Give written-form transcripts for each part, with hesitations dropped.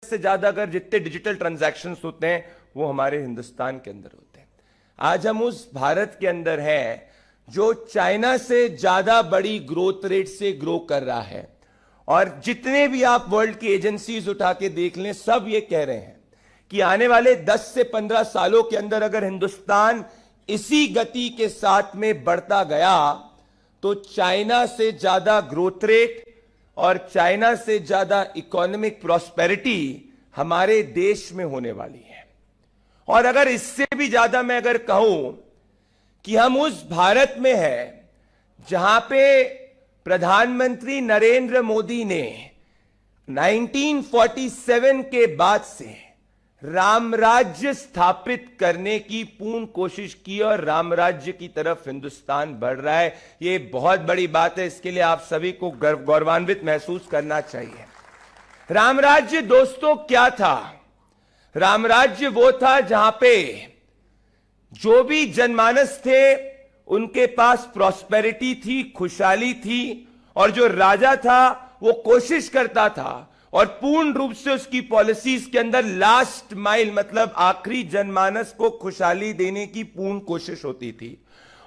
से ज्यादा अगर जितने डिजिटल ट्रांजैक्शंस होते हैं वो हमारे हिंदुस्तान के अंदर होते हैं। आज हम उस भारत के अंदर हैं जो चाइना से ज्यादा बड़ी ग्रोथ रेट से ग्रो कर रहा है। और जितने भी आप वर्ल्ड की एजेंसीज उठा के देख लें, सब ये कह रहे हैं कि आने वाले 10 से 15 सालों के अंदर अगर हिंदुस्तान इसी गति के साथ में बढ़ता गया तो चाइना से ज्यादा ग्रोथ रेट और चाइना से ज्यादा इकोनॉमिक प्रॉस्पेरिटी हमारे देश में होने वाली है। और अगर इससे भी ज्यादा मैं अगर कहूं कि हम उस भारत में हैं जहां पे प्रधानमंत्री नरेंद्र मोदी ने 1947 के बाद से राम राज्य स्थापित करने की पूर्ण कोशिश की और राम राज्य की तरफ हिंदुस्तान बढ़ रहा है। ये बहुत बड़ी बात है, इसके लिए आप सभी को गौरवान्वित महसूस करना चाहिए। राम राज्य दोस्तों क्या था? राम राज्य वो था जहां पे जो भी जनमानस थे उनके पास प्रॉस्पेरिटी थी, खुशहाली थी, और जो राजा था वो कोशिश करता था और पूर्ण रूप से उसकी पॉलिसीज के अंदर लास्ट माइल मतलब आखिरी जनमानस को खुशहाली देने की पूर्ण कोशिश होती थी।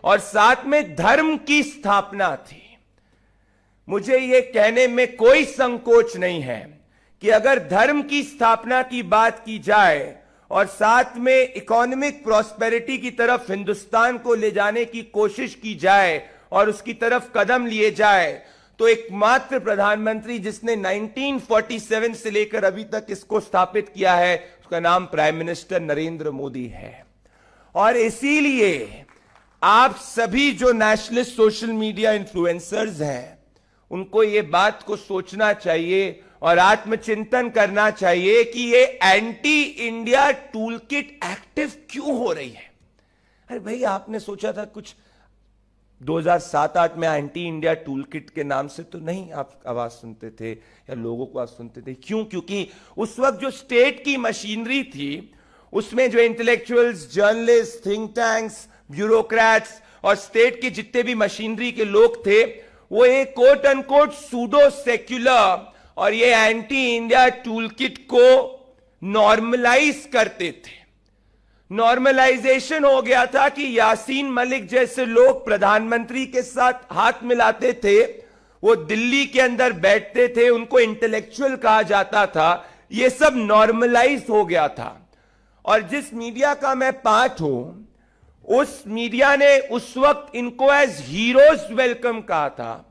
और साथ में धर्म की स्थापना थी। मुझे यह कहने में कोई संकोच नहीं है कि अगर धर्म की स्थापना की बात की जाए और साथ में इकोनॉमिक प्रॉस्पेरिटी की तरफ हिंदुस्तान को ले जाने की कोशिश की जाए और उसकी तरफ कदम लिए जाए, तो एकमात्र प्रधानमंत्री जिसने 1947 से लेकर अभी तक इसको स्थापित किया है उसका नाम प्राइम मिनिस्टर नरेंद्र मोदी है। और इसीलिए आप सभी जो नेशनलिस्ट सोशल मीडिया इन्फ्लुएंसर्स हैं उनको ये बात को सोचना चाहिए और आत्मचिंतन करना चाहिए कि ये anti India tool kit active क्यों हो रही है। अरे भाई, आपने सोचा था कुछ 2007-8 में एंटी इंडिया टूल किट के नाम से तो नहीं आप आवाज सुनते थे या लोगों को आवाज सुनते थे? क्यों? क्योंकि उस वक्त जो स्टेट की मशीनरी थी उसमें जो intellectuals, journalist, think tanks, bureaucrats और स्टेट के जितने भी मशीनरी के लोग थे वो एक कोट अनकोट सूडो सेक्युलर और ये एंटी इंडिया टूल किट को नॉर्मलाइज करते थे। नॉर्मलाइजेशन हो गया था कि यासीन मलिक जैसे लोग प्रधानमंत्री के साथ हाथ मिलाते थे, वो दिल्ली के अंदर बैठते थे, उनको इंटेलेक्चुअल कहा जाता था। ये सब नॉर्मलाइज हो गया था। और जिस मीडिया का मैं पार्ट हूं उस मीडिया ने उस वक्त इनको एज हीरोज वेलकम कहा था।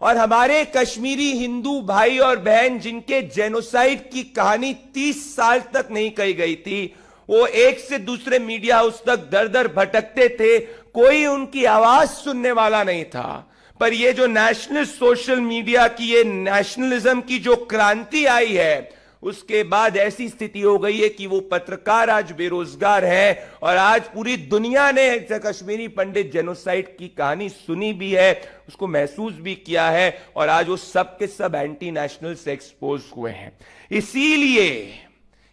और हमारे कश्मीरी हिंदू भाई और बहन जिनके जेनोसाइड की कहानी 30 साल तक नहीं कही गई थी, वो एक से दूसरे मीडिया हाउस तक दर दर भटकते थे, कोई उनकी आवाज सुनने वाला नहीं था। पर ये जो नेशनल सोशल मीडिया की ये नेशनलिज्म की जो क्रांति आई है उसके बाद ऐसी स्थिति हो गई है कि वो पत्रकार आज बेरोजगार है और आज पूरी दुनिया ने कश्मीरी पंडित जेनोसाइड की कहानी सुनी भी है, उसको महसूस भी किया है और आज वो सब के सब एंटी नेशनल से एक्सपोज हुए हैं। इसीलिए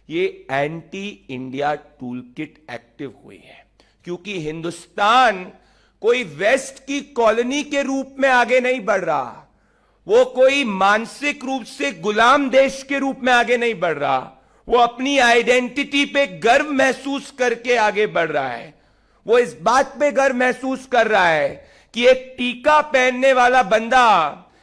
ये anti India tool kit active हुई है क्योंकि हिंदुस्तान कोई वेस्ट की कॉलोनी के रूप में आगे नहीं बढ़ रहा, वो कोई मानसिक रूप से गुलाम देश के रूप में आगे नहीं बढ़ रहा, वो अपनी आइडेंटिटी पे गर्व महसूस करके आगे बढ़ रहा है। वो इस बात पे गर्व महसूस कर रहा है कि एक टीका पहनने वाला बंदा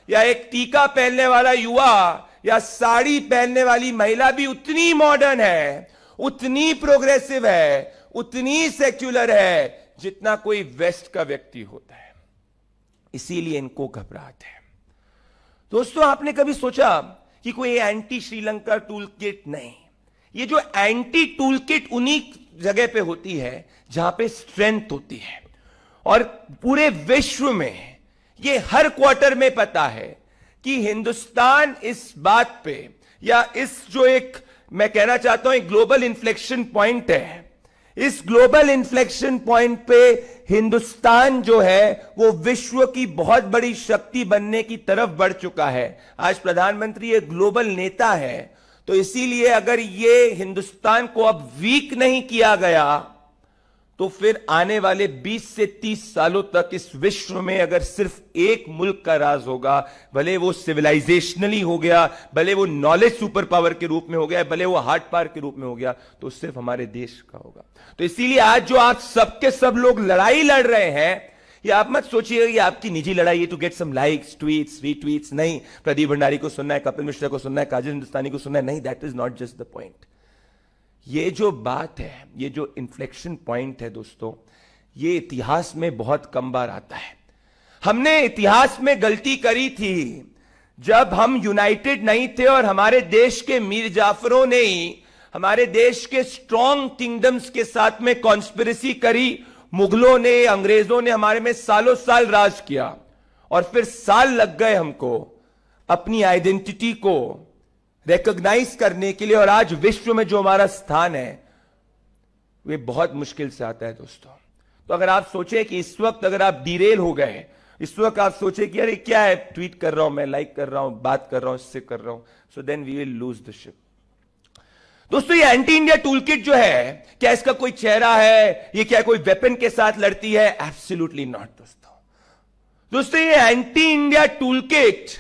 या एक टीका पहनने वाला युवा या साड़ी पहनने वाली महिला भी उतनी मॉडर्न है, उतनी प्रोग्रेसिव है, उतनी सेक्युलर है जितना कोई वेस्ट का व्यक्ति होता है। इसीलिए इनको घबराहट है। दोस्तों, आपने कभी सोचा कि कोई एंटी श्रीलंका टूल किट नहीं, ये जो एंटी टूल किट उन्हीं जगह पे होती है जहां पे स्ट्रेंथ होती है। और पूरे विश्व में ये हर क्वार्टर में पता है कि हिंदुस्तान इस बात पे या इस जो एक मैं कहना चाहता हूं एक ग्लोबल इन्फ्लेक्शन पॉइंट है, इस ग्लोबल इन्फ्लेक्शन पॉइंट पे हिंदुस्तान जो है वो विश्व की बहुत बड़ी शक्ति बनने की तरफ बढ़ चुका है। आज प्रधानमंत्री एक ग्लोबल नेता है, तो इसीलिए अगर ये हिंदुस्तान को अब वीक नहीं किया गया तो फिर आने वाले 20 से 30 सालों तक इस विश्व में अगर सिर्फ एक मुल्क का राज होगा, भले वो सिविलाइजेशनली हो गया, भले वो नॉलेज सुपर पावर के रूप में हो गया, भले वो हार्ड पावर के रूप में हो गया, तो सिर्फ हमारे देश का होगा। तो इसीलिए आज जो आप सबके सब लोग लड़ाई लड़ रहे हैं, ये आप मत सोचिए ये आपकी निजी लड़ाई है to get some likes, tweets, retweets. नहीं, प्रदीप भंडारी को सुनना है, कपिल मिश्रा को सुनना है, काजल हिंदुस्तानी को सुनना है, नहीं, that is not just the point. ये जो बात है, ये जो इन्फ्लेक्शन पॉइंट है दोस्तों, ये इतिहास में बहुत कम बार आता है। हमने इतिहास में गलती करी थी जब हम यूनाइटेड नहीं थे और हमारे देश के मीर जाफरों ने ही हमारे देश के स्ट्रॉन्ग किंगडम्स के साथ में कॉन्स्पिरेसी करी। मुगलों ने, अंग्रेजों ने हमारे में सालों साल राज किया और फिर साल लग गए हमको अपनी आइडेंटिटी को रिकॉग्नाइज करने के लिए। और आज विश्व में जो हमारा स्थान है वे बहुत मुश्किल से आता है दोस्तों। तो अगर आप सोचे कि इस वक्त अगर आप डिरेल हो गए, इस वक्त आप सोचे कि अरे क्या है, ट्वीट कर रहा हूं मैं, लाइक कर रहा हूं, बात कर रहा हूं, इससे कर रहा हूं, so then we will lose the ship. दोस्तों ये एंटी इंडिया टूल किट जो है, क्या इसका कोई चेहरा है, ये क्या कोई वेपन के साथ लड़ती है? एब्सोल्युटली नॉट दोस्तों ये एंटी इंडिया टूल किट,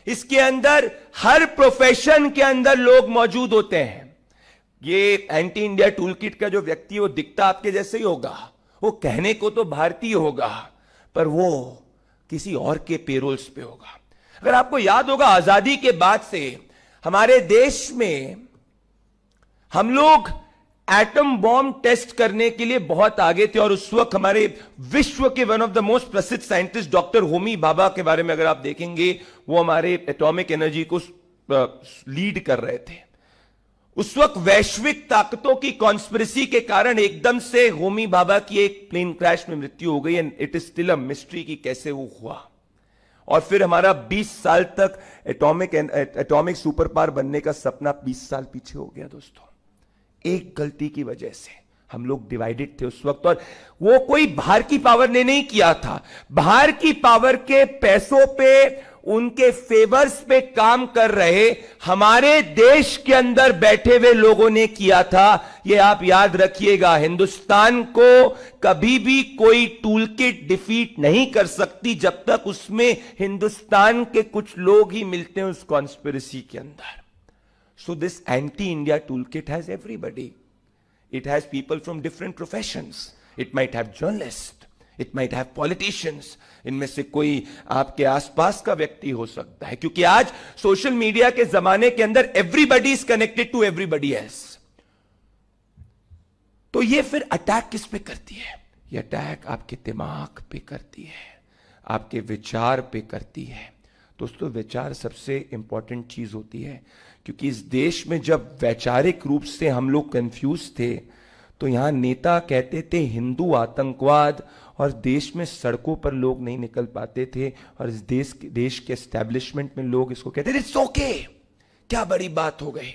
इसके अंदर हर प्रोफेशन के अंदर लोग मौजूद होते हैं। ये एंटी इंडिया टूल किट का जो व्यक्ति है वो दिखता आपके जैसे ही होगा, वो कहने को तो भारतीय होगा पर वो किसी और के पेरोल्स पे होगा। अगर आपको याद होगा, आजादी के बाद से हमारे देश में हम लोग एटम बॉम्ब टेस्ट करने के लिए बहुत आगे थे और उस वक्त हमारे विश्व के वन ऑफ द मोस्ट प्रसिद्ध साइंटिस्ट डॉक्टर होमी भाभा के बारे में अगर आप देखेंगे, वो हमारे एटॉमिक एनर्जी को लीड कर रहे थे। उस वक्त वैश्विक ताकतों की कॉन्स्पिरेसी के कारण एकदम से होमी भाभा की एक प्लेन क्रैश में मृत्यु हो गई and it is still a mystery कि कैसे वो हुआ। और फिर हमारा 20 साल तक एटॉमिक सुपर पावर बनने का सपना 20 साल पीछे हो गया दोस्तों। एक गलती की वजह से हम लोग डिवाइडेड थे उस वक्त, और वो कोई बाहर की पावर ने नहीं किया था। बाहर की पावर के पैसों पे, उनके फेवर्स पे काम कर रहे हमारे देश के अंदर बैठे हुए लोगों ने किया था। ये आप याद रखिएगा, हिंदुस्तान को कभी भी कोई टूल किट डिफीट नहीं कर सकती जब तक उसमें हिंदुस्तान के कुछ लोग ही मिलते हैं उस कॉन्स्पिरेसी के अंदर। So this anti-India toolkit has everybody. It has people from different professions. It might have journalists. It might have politicians. इनमें से कोई आपके आसपास का व्यक्ति हो सकता है, क्योंकि आज सोशल मीडिया के जमाने के अंदर everybody is connected to everybody else. तो ये फिर अटैक किस पे करती है? ये अटैक आपके दिमाग पे करती है, आपके विचार पे करती है। दोस्तों विचार सबसे इंपॉर्टेंट चीज होती है, क्योंकि इस देश में जब वैचारिक रूप से हम लोग कंफ्यूज थे तो यहां नेता कहते थे हिंदू आतंकवाद, और देश में सड़कों पर लोग नहीं निकल पाते थे, और इस देश के एस्टेब्लिशमेंट में लोग इसको कहते थे इट्स ओके, क्या बड़ी बात हो गई।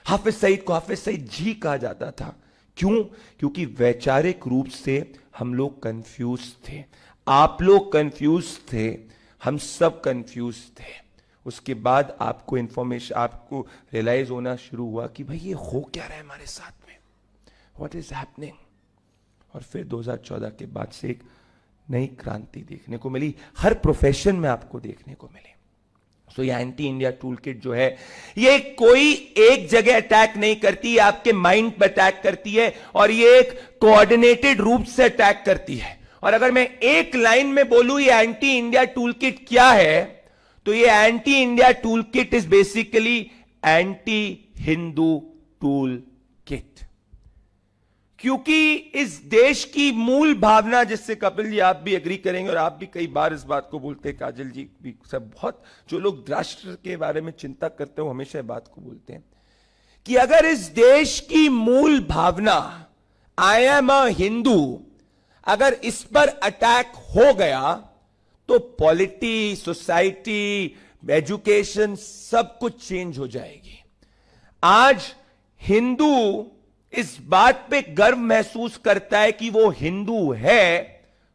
हाफिज सईद को हाफिज सईद जी कहा जाता था। क्यों? क्योंकि वैचारिक रूप से हम लोग कंफ्यूज थे, आप लोग कंफ्यूज थे, हम सब कंफ्यूज थे। उसके बाद आपको इंफॉर्मेशन, आपको रियलाइज होना शुरू हुआ कि भाई ये हो क्या रहा है हमारे साथ में, व्हाट इज हैपनिंग। और फिर 2014 के बाद से एक नई क्रांति देखने को मिली, हर प्रोफेशन में आपको देखने को मिली। सो ये एंटी इंडिया टूल किट जो है, ये कोई एक जगह अटैक नहीं करती, ये आपके माइंड पर अटैक करती है, और ये एक कोऑर्डिनेटेड रूप से अटैक करती है। और अगर मैं एक लाइन में बोलूं ये एंटी इंडिया टूल किट क्या है, तो ये anti India tool kit is basically anti Hindu tool kit. क्योंकि इस देश की मूल भावना, जिससे कपिल जी आप भी एग्री करेंगे और आप भी कई बार इस बात को बोलते हैं, काजल जी भी, सब बहुत जो लोग राष्ट्र के बारे में चिंता करते हैं वो हमेशा बात को बोलते हैं कि अगर इस देश की मूल भावना आई एम अ हिंदू, अगर इस पर अटैक हो गया तो पॉलिटी, सोसाइटी, एजुकेशन सब कुछ चेंज हो जाएगी। आज हिंदू इस बात पे गर्व महसूस करता है कि वो हिंदू है,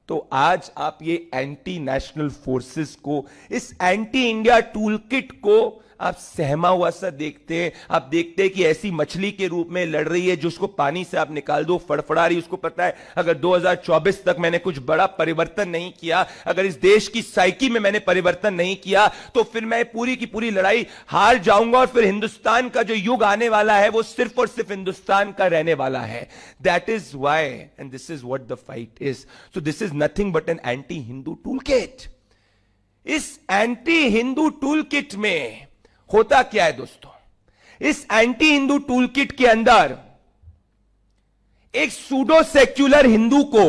तो आज आप ये एंटी नेशनल फोर्सेस को, इस एंटी इंडिया टूल किट को आप सहमा हुआ सा देखते हैं। आप देखते हैं कि ऐसी मछली के रूप में लड़ रही है, जो उसको पानी से आप निकाल दो फड़फड़ा रही। उसको पता है अगर 2024 तक मैंने कुछ बड़ा परिवर्तन नहीं किया, अगर इस देश की साइकी में मैंने परिवर्तन नहीं किया, तो फिर मैं पूरी की पूरी लड़ाई हार जाऊंगा और फिर हिंदुस्तान का जो युग आने वाला है वो सिर्फ और सिर्फ हिंदुस्तान का रहने वाला है। That is why and this is what the fight is. So this is nothing but an anti Hindu tool kit. इस एंटी हिंदू टूल किट में होता क्या है दोस्तों? इस एंटी हिंदू टूल किट के अंदर एक सूडो सेक्युलर हिंदू को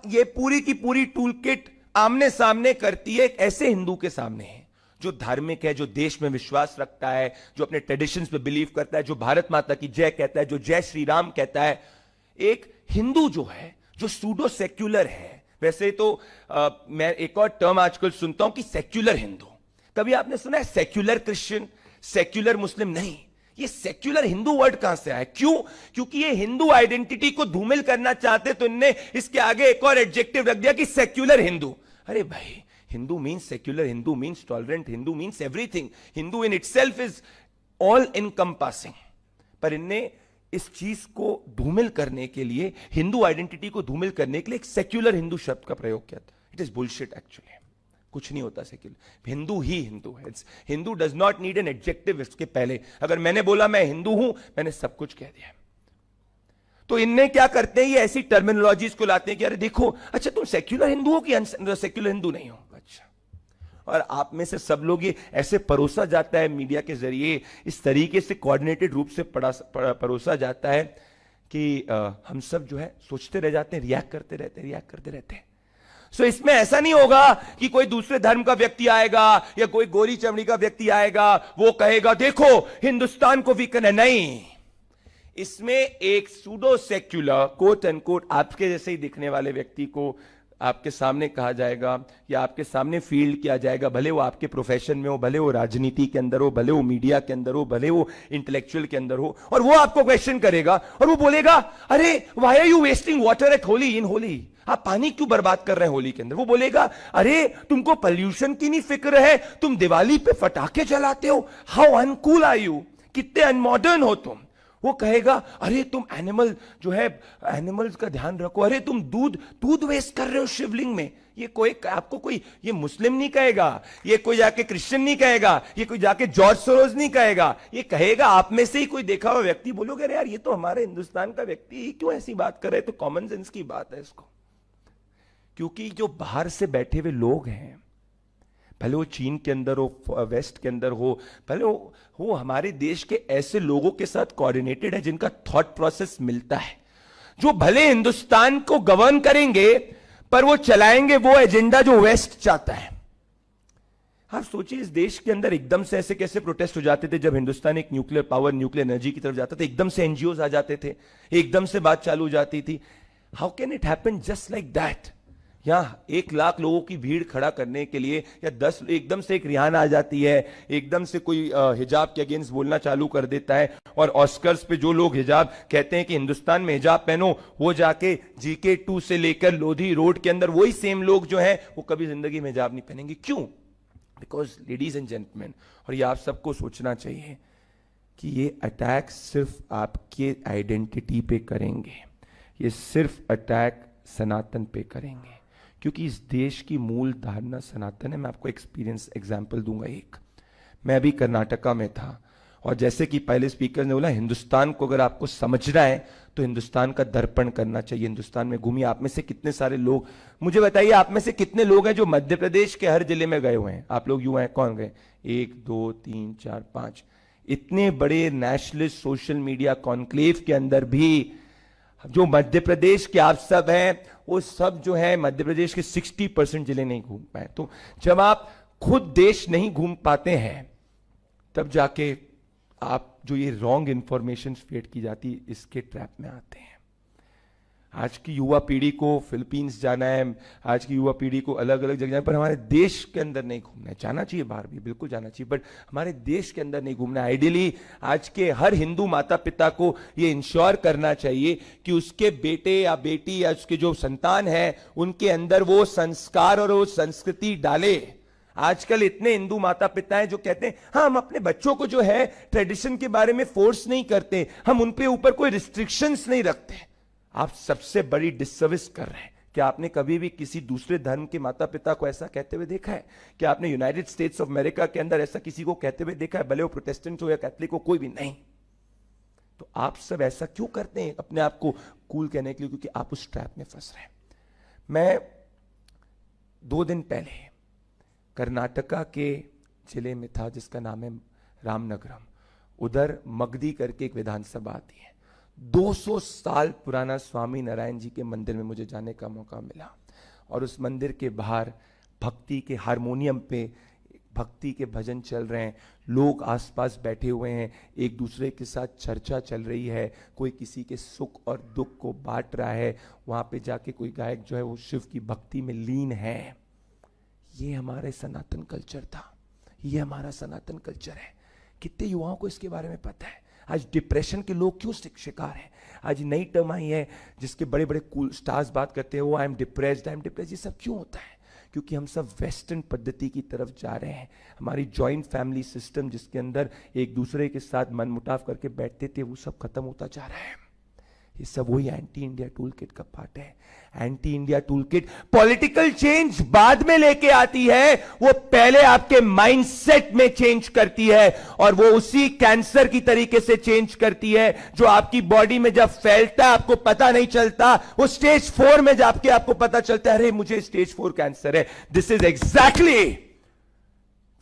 ये पूरी की पूरी टूल किट आमने सामने करती है एक ऐसे हिंदू के सामने है जो धार्मिक है, जो देश में विश्वास रखता है, जो अपने ट्रेडिशंस पे बिलीव करता है, जो भारत माता की जय कहता है, जो जय श्री राम कहता है। एक हिंदू जो है, जो सूडो सेक्युलर है। वैसे तो मैं एक और टर्म आजकल सुनता हूं कि सेक्युलर हिंदू। कभी आपने सुना है सेक्युलर क्रिश्चियन, सेक्युलर मुस्लिम? नहीं, ये सेक्युलर हिंदू वर्ड कहां से आया? क्यों? क्योंकि ये हिंदू आइडेंटिटी को धूमिल करना चाहते, तो इनने इसके आगे एक और एडजेक्टिव रख दिया कि सेक्युलर हिंदू। अरे भाई, Hindu means secular, Hindu means tolerant, Hindu means everything. Hindu in itself is all encompassing. पर इनने इस चीज को धूमिल करने के लिए, हिंदू आइडेंटिटी को धूमिल करने के लिए एक सेक्युलर हिंदू शब्द का प्रयोग किया था। It is bullshit actually. कुछ नहीं होता सेक्युलर। हिंदू ही हिंदू है। Hindu does not need an adjective इसके पहले। अगर मैंने बोला मैं हिंदू हूं, मैंने सब कुछ कह दिया। तो इनने क्या करते हैं, ये ऐसी टर्मिनोलॉजीज को लाते हैं कि अरे देखो, अच्छा तुम सेक्युलर हिंदू हो कि सेक्युलर हिंदू नहीं हो? अच्छा, और आप में से सब लोग ये ऐसे परोसा जाता है मीडिया के जरिए, इस तरीके से कोऑर्डिनेटेड रूप से परोसा जाता है कि हम सब जो है सोचते रह जाते हैं, रिएक्ट करते रहते हैं। सो इसमें ऐसा नहीं होगा कि कोई दूसरे धर्म का व्यक्ति आएगा या कोई गोरी चमड़ी का व्यक्ति आएगा, वो कहेगा देखो हिंदुस्तान को वीकन है। नहीं, इसमें एक pseudo secular quote and quote आपके जैसे ही दिखने वाले व्यक्ति को आपके सामने कहा जाएगा या आपके सामने फील्ड किया जाएगा, भले वो आपके प्रोफेशन में हो, भले वो राजनीति के अंदर हो, भले वो मीडिया के अंदर हो, भले वो इंटेलेक्चुअल के अंदर हो, और वो आपको क्वेश्चन करेगा और वो बोलेगा अरे why are you wasting water at Holi in Holi? आप पानी क्यों बर्बाद कर रहे हैं होली के अंदर? वो बोलेगा अरे तुमको पोल्यूशन की नहीं फिक्र है, तुम दिवाली पे पटाखे जलाते हो, हाउ अनकूल आर यू, कितने अनमॉडर्न हो तुम। वो कहेगा अरे तुम एनिमल जो है, एनिमल्स का ध्यान रखो, अरे तुम दूध वेस्ट कर रहे हो शिवलिंग में। ये कोई आपको कोई ये मुस्लिम नहीं कहेगा, ये कोई जाके क्रिश्चियन नहीं कहेगा, ये कोई जाके जॉर्ज सोरोज नहीं कहेगा, ये कहेगा आप में से ही कोई देखा हुआ व्यक्ति। बोलोगे अरे यार ये तो हमारे हिंदुस्तान का व्यक्ति, क्यों ऐसी बात कर रहे? तो कॉमन सेंस की बात है इसको। क्योंकि जो बाहर से बैठे हुए लोग हैं, भले वो चीन के अंदर हो, वेस्ट के अंदर हो, भले वो हमारे देश के ऐसे लोगों के साथ कोऑर्डिनेटेड है जिनका थॉट प्रोसेस मिलता है, जो भले हिंदुस्तान को गवर्न करेंगे पर वो चलाएंगे वो एजेंडा जो वेस्ट चाहता है। आप सोचिए इस देश के अंदर एकदम से ऐसे कैसे प्रोटेस्ट हो जाते थे जब हिंदुस्तान एक न्यूक्लियर पावर, न्यूक्लियर एनर्जी की तरफ जाता था। एकदम से एनजीओज आ जाते थे, एकदम से बात चालू हो जाती थी। How can it happen just like that? यहां 1 लाख लोगों की भीड़ खड़ा करने के लिए या 10 एकदम से एक रिहाना आ जाती है, एकदम से कोई हिजाब के अगेंस्ट बोलना चालू कर देता है, और ऑस्कर्स पे जो लोग हिजाब कहते हैं कि हिंदुस्तान में हिजाब पहनो, वो जाके जीके 2 से लेकर लोधी रोड के अंदर वही सेम लोग जो हैं वो कभी जिंदगी में हिजाब नहीं पहनेंगे। क्यों? बिकॉज लेडीज एंड जेंटलमैन, और ये आप सबको सोचना चाहिए कि ये अटैक सिर्फ आपके आइडेंटिटी पे करेंगे, ये सिर्फ अटैक सनातन पे करेंगे, क्योंकि इस देश की मूल धारणा सनातन है। मैं आपको एक्सपीरियंस एग्जाम्पल दूंगा एक। मैं अभी कर्नाटका में था, और जैसे कि पहले स्पीकर ने बोला, हिंदुस्तान को अगर आपको समझना है तो हिंदुस्तान का दर्पण करना चाहिए। हिंदुस्तान में घूमिए। आप में से कितने सारे लोग, मुझे बताइए, आप में से कितने लोग हैं जो मध्य प्रदेश के हर जिले में गए हुए हैं? आप लोग यूं हैं, कौन गए? 1 2 3 4 5। इतने बड़े नेशनलिस्ट सोशल मीडिया कॉन्क्लेव के अंदर भी जो मध्य प्रदेश के आप सब हैं, वो सब जो है मध्य प्रदेश के 60% जिले नहीं घूम पाए। तो जब आप खुद देश नहीं घूम पाते हैं, तब जाके आप जो ये रॉन्ग इंफॉर्मेशन फीड की जाती, इसके ट्रैप में आते हैं। आज की युवा पीढ़ी को फिलीपींस जाना है, आज की युवा पीढ़ी को अलग अलग जगह जाना है, पर हमारे देश के अंदर नहीं घूमना है। जाना चाहिए बाहर भी, बिल्कुल जाना चाहिए, बट हमारे देश के अंदर नहीं घूमना है। आइडियली आज के हर हिंदू माता पिता को ये इंश्योर करना चाहिए कि उसके बेटे या बेटी या उसके जो संतान है, उनके अंदर वो संस्कार और वो संस्कृति डाले। आजकल इतने हिंदू माता पिता हैं जो कहते हैं हाँ हम अपने बच्चों को जो है ट्रेडिशन के बारे में फोर्स नहीं करते, हम उन पे ऊपर कोई रिस्ट्रिक्शंस नहीं रखते। आप सबसे बड़ी डिससर्विस कर रहे हैं। क्या आपने कभी भी किसी दूसरे धर्म के माता पिता को ऐसा कहते हुए देखा है? क्या आपने यूनाइटेड स्टेट्स ऑफ अमेरिका के अंदर ऐसा किसी को कहते हुए देखा है, भले वो प्रोटेस्टेंट हो या कैथलिक हो? कोई भी नहीं। तो आप सब ऐसा क्यों करते हैं अपने आप को कूल कहने के लिए? क्योंकि आप उस ट्रैप में फंस रहे हैं। मैं 2 दिन पहले कर्नाटका के जिले में था जिसका नाम है रामनगरम। उधर मगधी करके एक विधानसभा आती है। 200 साल पुराना स्वामी नारायण जी के मंदिर में मुझे जाने का मौका मिला, और उस मंदिर के बाहर भक्ति के हारमोनियम पे भक्ति के भजन चल रहे हैं, लोग आसपास बैठे हुए हैं, एक दूसरे के साथ चर्चा चल रही है, कोई किसी के सुख और दुख को बांट रहा है। वहां पे जाके कोई गायक जो है वो शिव की भक्ति में लीन है। ये हमारे सनातन कल्चर था, ये हमारा सनातन कल्चर है। कितने युवाओं को इसके बारे में पता है? आज डिप्रेशन के लोग क्यों शिकार हैं? आज नई टर्म आई है जिसके बड़े बड़े कूल स्टार्स बात करते हैं, वो I am depressed, I am depressed. ये सब क्यों होता है? क्योंकि हम सब वेस्टर्न पद्धति की तरफ जा रहे हैं। हमारी जॉइंट फैमिली सिस्टम जिसके अंदर एक दूसरे के साथ मनमुटाव करके बैठते थे, वो सब खत्म होता जा रहा है। ये सब वही एंटी इंडिया टूल किट का पार्ट है। Anti India tool kit political change बाद में लेके आती है, वो पहले आपके माइंडसेट में चेंज करती है, और वो उसी कैंसर की तरीके से चेंज करती है जो आपकी बॉडी में जब फैलता है आपको पता नहीं चलता, वो स्टेज 4 में जाके आपको पता चलता है अरे मुझे स्टेज 4 कैंसर है। दिस इज एग्जैक्टली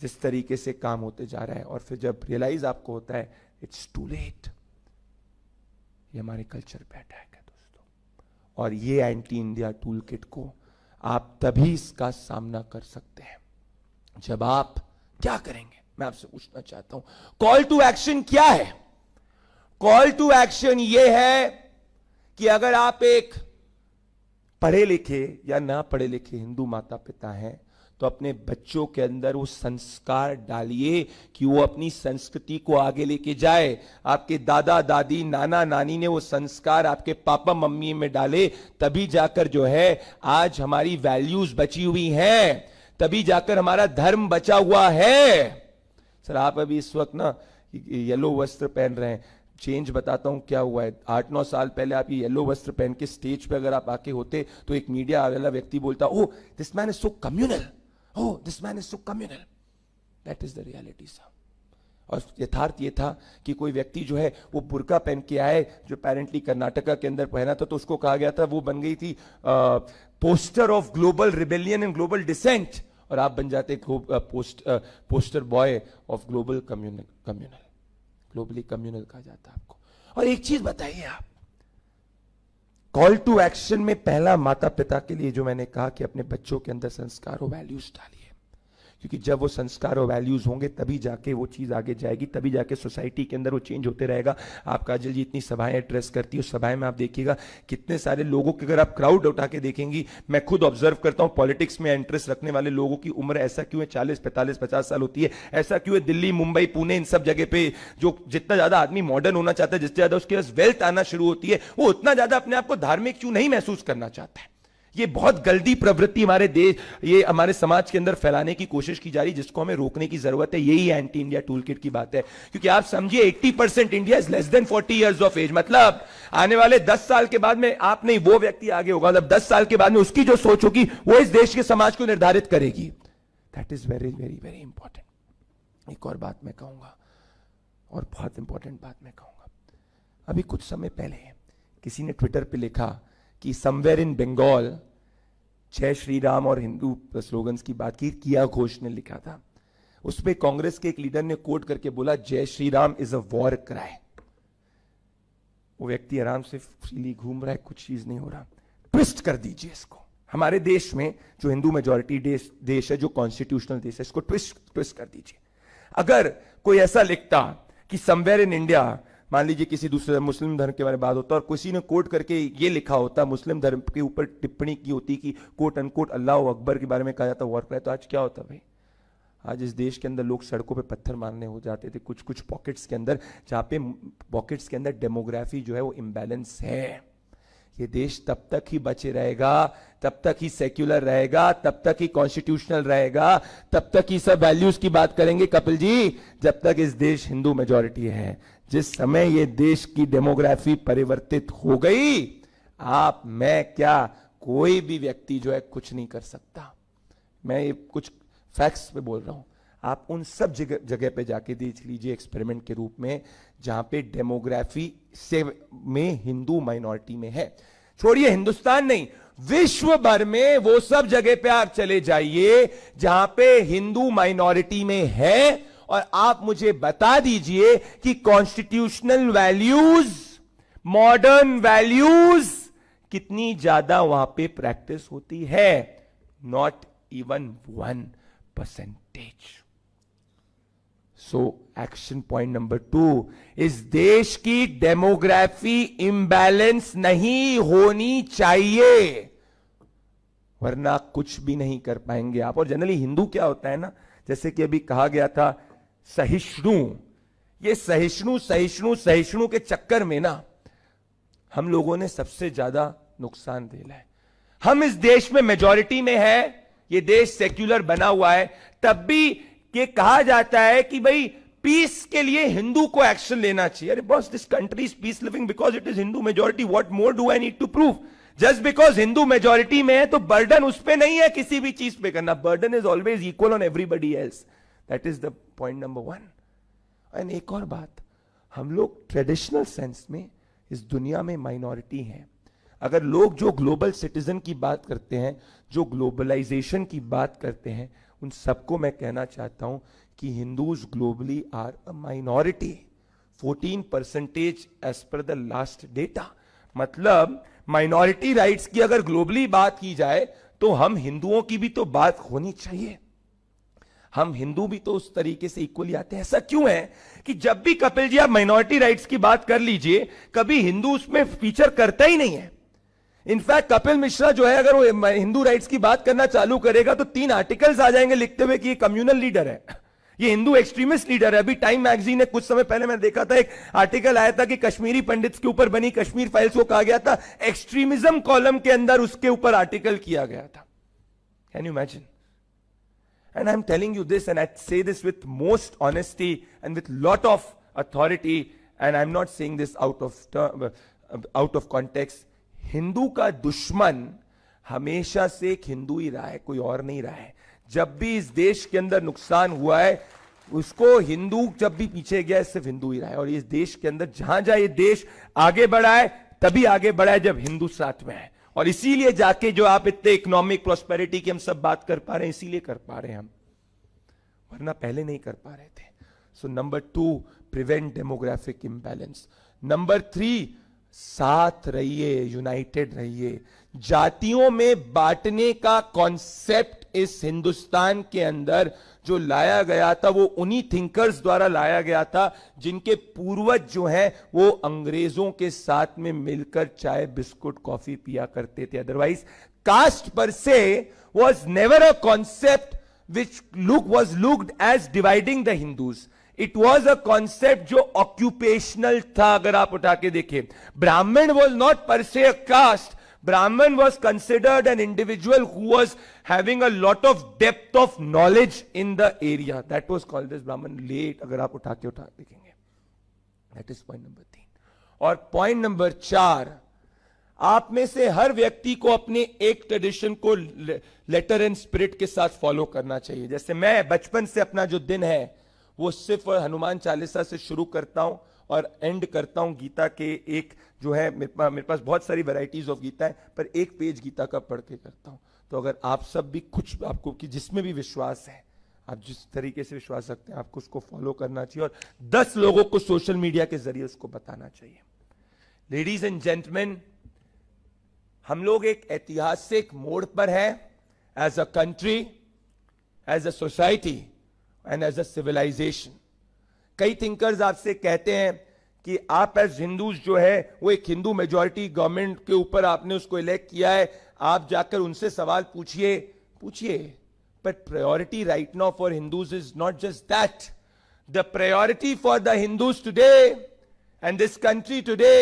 जिस तरीके से काम होते जा रहा है, और फिर जब रियलाइज आपको होता है इट्स टू लेट। ये हमारे कल्चर पे अटैक है दोस्तों, और ये एंटी इंडिया टूल किट को आप तभी इसका सामना कर सकते हैं जब आप क्या करेंगे। मैं आपसे पूछना चाहता हूं कॉल टू एक्शन क्या है? कॉल टू एक्शन ये है कि अगर आप एक पढ़े लिखे या ना पढ़े लिखे हिंदू माता पिता हैं तो अपने बच्चों के अंदर वो संस्कार डालिए कि वो अपनी संस्कृति को आगे लेके जाए। आपके दादा दादी नाना नानी ने वो संस्कार आपके पापा मम्मी में डाले, तभी जाकर जो है आज हमारी वैल्यूज बची हुई हैं, तभी जाकर हमारा धर्म बचा हुआ है। सर आप अभी इस वक्त ना येलो वस्त्र पहन रहे हैं, चेंज बताता हूं क्या हुआ है। 8-9 साल पहले आप ये येलो वस्त्र पहन के स्टेज पे अगर आप आके होते तो एक मीडिया वाला व्यक्ति बोलता oh this man is so communal, oh this man is so communal. That is the reality sir. और यथार्थ ये था कि कोई व्यक्ति जो है वो बुर्का पहन के आए जो अपेरेंटली कर्नाटका के अंदर पहना था, तो उसको कहा गया था, वो बन गई थी poster of global rebellion and global dissent, और आप बन जाते poster boy of global communal. Globally communal कहा जाता आपको। और एक चीज बताइए आप, कॉल टू एक्शन में पहला माता पिता के लिए जो मैंने कहा कि अपने बच्चों के अंदर संस्कार और वैल्यूज डालिए, क्योंकि जब वो संस्कार और वैल्यूज होंगे तभी जाके वो चीज आगे जाएगी, तभी जाके सोसाइटी के अंदर वो चेंज होते रहेगा। आप काजल जी इतनी सभाएं एड्रेस करती है, उस सभाएं में आप देखिएगा कितने सारे लोगों के, अगर आप क्राउड उठा के देखेंगी, मैं खुद ऑब्जर्व करता हूं पॉलिटिक्स में इंटरेस्ट रखने वाले लोगों की उम्र ऐसा क्यों है 40, 45, 50 साल होती है। ऐसा क्यों है दिल्ली, मुंबई, पुणे, इन सब जगह पे जो जितना ज्यादा आदमी मॉडर्न होना चाहता है, जितने ज्यादा उसके पास वेल्थ आना शुरू होती है, वो उतना ज्यादा अपने आप को धार्मिक क्यों नहीं महसूस करना चाहता है। ये बहुत गलती प्रवृत्ति हमारे देश, ये हमारे समाज के अंदर फैलाने की कोशिश की जा रही, जिसको हमें रोकने की जरूरत है। यही एंटी इंडिया टूल किट की बात है। क्योंकि आप समझिए 80% India is less than 40 years of age, मतलब आने वाले 10 साल के बाद में आप नहीं वो व्यक्ति आगे होगा, मतलब 10 साल के बाद में उसकी जो सोच होगी वो इस देश के समाज को निर्धारित करेगी। That is very very very important. एक और बात मैं कहूंगा, और बहुत इंपॉर्टेंट बात मैं कहूंगा। अभी कुछ समय पहले किसी ने ट्विटर पे लिखा कि समवेयर इन बंगाल जय श्री राम और हिंदू स्लोगन्स की बात की, किया घोष ने लिखा था। उस पे कांग्रेस के एक लीडर ने कोट करके बोला जय Shri Ram is a war cry. वो व्यक्ति आराम से फ्रीली घूम रहा है, कुछ चीज नहीं हो रहा। ट्विस्ट कर दीजिए इसको। हमारे देश में जो हिंदू मेजॉरिटी देश है, जो कॉन्स्टिट्यूशनल देश है, इसको ट्विस्ट कर दीजिए। अगर कोई ऐसा लिखता कि समवेयर इन इंडिया, मान लीजिए किसी दूसरे मुस्लिम धर्म के बारे में बात होता और किसी ने कोट करके ये लिखा होता, मुस्लिम धर्म के ऊपर टिप्पणी की होती कि कोट अनकोट अल्लाह अकबर के बारे में कहा जाता वॉर क्राई, तो आज क्या होता भाई? आज इस देश के अंदर लोग सड़कों पे पत्थर मारने हो जाते थे कुछ कुछ पॉकेट्स के अंदर, जहां पे पॉकेट्स के अंदर डेमोग्राफी जो है वो इम्बैलेंस है। ये देश तब तक ही बचे रहेगा, तब तक ही सेक्युलर रहेगा, तब तक ही कॉन्स्टिट्यूशनल रहेगा, तब तक ही सब वैल्यूज की बात करेंगे कपिल जी, जब तक इस देश हिंदू मेजॉरिटी है। जिस समय ये देश की डेमोग्राफी परिवर्तित हो गई, आप, मैं क्या, कोई भी व्यक्ति जो है कुछ नहीं कर सकता। मैं ये कुछ फैक्ट्स पे बोल रहा हूं, आप उन सब जगह पे जाके देख लीजिए एक्सपेरिमेंट के रूप में जहां पे डेमोग्राफी से में हिंदू माइनॉरिटी में है। छोड़िए हिंदुस्तान नहीं, विश्व भर में वो सब जगह पे आप चले जाइए जहां पे हिंदू माइनॉरिटी में है, और आप मुझे बता दीजिए कि कॉन्स्टिट्यूशनल वैल्यूज, मॉडर्न वैल्यूज कितनी ज्यादा वहां पे प्रैक्टिस होती है। Not even 1%। So action point number 2, इस देश की डेमोग्राफी इंबैलेंस नहीं होनी चाहिए, वरना कुछ भी नहीं कर पाएंगे आप। और जनरली हिंदू क्या होता है ना, जैसे कि अभी कहा गया था सहिष्णु, ये सहिष्णु सहिष्णु सहिष्णु के चक्कर में ना हम लोगों ने सबसे ज्यादा नुकसान झेला है। हम इस देश में मेजॉरिटी में है, ये देश सेक्युलर बना हुआ है, तब भी ये कहा जाता है कि भाई पीस के लिए हिंदू को एक्शन लेना चाहिए। अरे boss, this country is peace living because it is Hindu majority, what more do I need to prove? Just because Hindu majority में है तो बर्डन उस पे नहीं है किसी भी चीज पे करना, burden is always equal on everybody else. That is the point number 1। And एक और बात, हम लोग ट्रेडिशनल सेंस में इस दुनिया में माइनॉरिटी हैं। अगर लोग जो ग्लोबल सिटीजन की बात करते हैं, जो ग्लोबलाइजेशन की बात करते हैं, उन सबको मैं कहना चाहता हूं कि Hindus globally are a minority, 14% as per the last data. मतलब माइनॉरिटी राइट्स की अगर ग्लोबली बात की जाए तो हम हिंदुओं की भी तो बात होनी चाहिए। हम हिंदू भी तो उस तरीके से इक्वली आते हैं। ऐसा क्यों है कि जब भी कपिल जी आप माइनॉरिटी राइट्स की बात कर लीजिए, कभी हिंदू उसमें फीचर करता ही नहीं है। इनफैक्ट कपिल मिश्रा जो है, अगर वो हिंदू राइट्स की बात करना चालू करेगा तो 3 आर्टिकल्स आ जाएंगे लिखते हुए कि ये कम्युनल लीडर है, ये हिंदू एक्सट्रीमिस्ट लीडर है। अभी टाइम मैगजीन ने कुछ समय पहले मैं देखा था, एक आर्टिकल आया था कि कश्मीरी पंडित्स के ऊपर बनी कश्मीर फाइल्स को कहा गया था एक्सट्रीमिज्म कॉलम के अंदर उसके ऊपर आर्टिकल किया गया था। Can you imagine? And I'm telling you this, and I say this with most honesty and with lot of authority, and I'm not saying this out of context. Hindu का दुश्मन हमेशा से एक हिंदू ही रहा है, कोई और नहीं रहा है। जब भी इस देश के अंदर नुकसान हुआ है, उसको हिंदू जब भी पीछे गया है, सिर्फ हिंदू ही रहा है। और इस देश के अंदर जहां जहां ये देश आगे बढ़ा है, तभी आगे बढ़ा है जब हिंदू साथ में है। और इसीलिए जाके जो आप इतने इकोनॉमिक प्रोस्पेरिटी की हम सब बात कर पा रहे हैं, इसीलिए कर पा रहे हैं हम, वरना पहले नहीं कर पा रहे थे। So number 2, prevent demographic imbalance. Number 3, साथ रहिए, यूनाइटेड रहिए। जातियों में बांटने का कॉन्सेप्ट इस हिंदुस्तान के अंदर जो लाया गया था, वो उन्हीं थिंकर्स द्वारा लाया गया था जिनके पूर्वज जो हैं वो अंग्रेजों के साथ में मिलकर चाय बिस्कुट कॉफी पिया करते थे। अदरवाइज कास्ट पर से was never a concept which was looked as dividing the Hindus. It was a concept जो occupational था। अगर आप उठा के देखें, Brahmin was not per se a caste. Brahmin was considered an individual who was having a lot of depth of knowledge in the area. That was called as Brahmin. Late अगर आप उठा देखेंगे। That is point number 3. और point number 4, आप में से हर व्यक्ति को अपने एक ट्रेडिशन को लेटर एंड स्पिरिट के साथ फॉलो करना चाहिए। जैसे मैं बचपन से अपना जो दिन है वो सिर्फ हनुमान चालीसा से शुरू करता हूं और एंड करता हूं गीता के एक जो है, मेरे पास बहुत सारी वैरायटीज ऑफ गीता है, पर एक पेज गीता का पढ़ के करता हूं। तो अगर आप सब भी कुछ आपको कि जिसमें भी विश्वास है, आप जिस तरीके से विश्वास रखते हैं, आपको उसको फॉलो करना चाहिए और 10 लोगों को सोशल मीडिया के जरिए उसको बताना चाहिए। लेडीज एंड जेंटलमैन, हम लोग एक ऐतिहासिक मोड़ पर है, as a country, as a society and as a civilization. कई थिंकर्स आपसे कहते हैं कि आप एज हिंदूज जो है वो एक हिंदू मेजॉरिटी गवर्नमेंट के ऊपर आपने उसको इलेक्ट किया है, आप जाकर उनसे सवाल पूछिए। But priority right now for Hindus is not just that. The priority for the Hindus today and this country today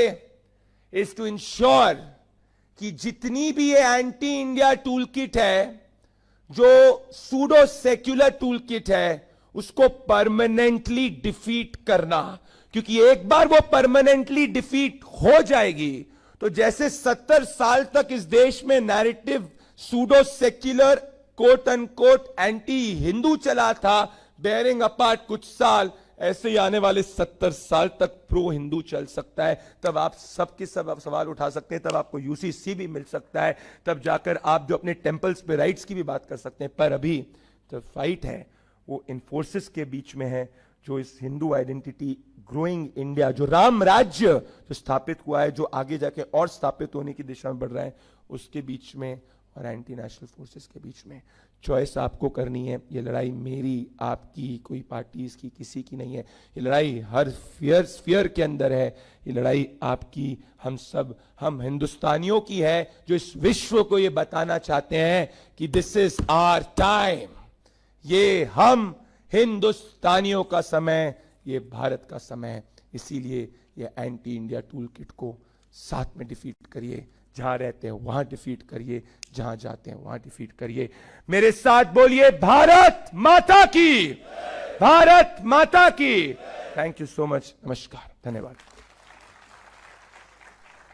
is to ensure कि जितनी भी ये एंटी इंडिया टूल किट है, जो सूडो सेक्युलर टूल किट है, उसको permanently defeat करना, क्योंकि एक बार वो परमानेंटली डिफीट हो जाएगी तो जैसे 70 साल तक इस देश में narrative pseudo secular quote unquote anti Hindu चला था, बेयरिंग अपार्ट कुछ साल, ऐसे ही आने वाले 70 साल तक प्रो हिंदू चल सकता है। तब आप सबके सब सवाल उठा सकते हैं, तब आपको यूसीसी भी मिल सकता है, तब जाकर आप जो अपने टेंपल्स पे राइट्स की भी बात कर सकते हैं। पर अभी जो फाइट है वो इन फोर्सेस के बीच में है, जो इस हिंदू आइडेंटिटी ग्रोइंग इंडिया, जो राम राज्य जो स्थापित हुआ है, जो आगे जाके और स्थापित होने की दिशा में बढ़ रहा है, उसके बीच में और एंटी नेशनल फोर्सेस के बीच में चॉइस आपको करनी है। ये लड़ाई मेरी, आपकी, कोई पार्टीज की, किसी की नहीं है। ये लड़ाई हर स्फीयर के अंदर है। ये लड़ाई आपकी, हम हिंदुस्तानियों की है, जो इस विश्व को ये बताना चाहते हैं कि दिस इज आवर टाइम। ये हम हिंदुस्तानियों का समय, ये भारत का समय है। इसीलिए ये एंटी इंडिया टूल किट को साथ में डिफीट करिए। जहां रहते हैं वहां डिफीट करिए, जहां जाते हैं वहां डिफीट करिए। मेरे साथ बोलिए भारत माता की, भारत माता की। Thank you so much. नमस्कार, धन्यवाद।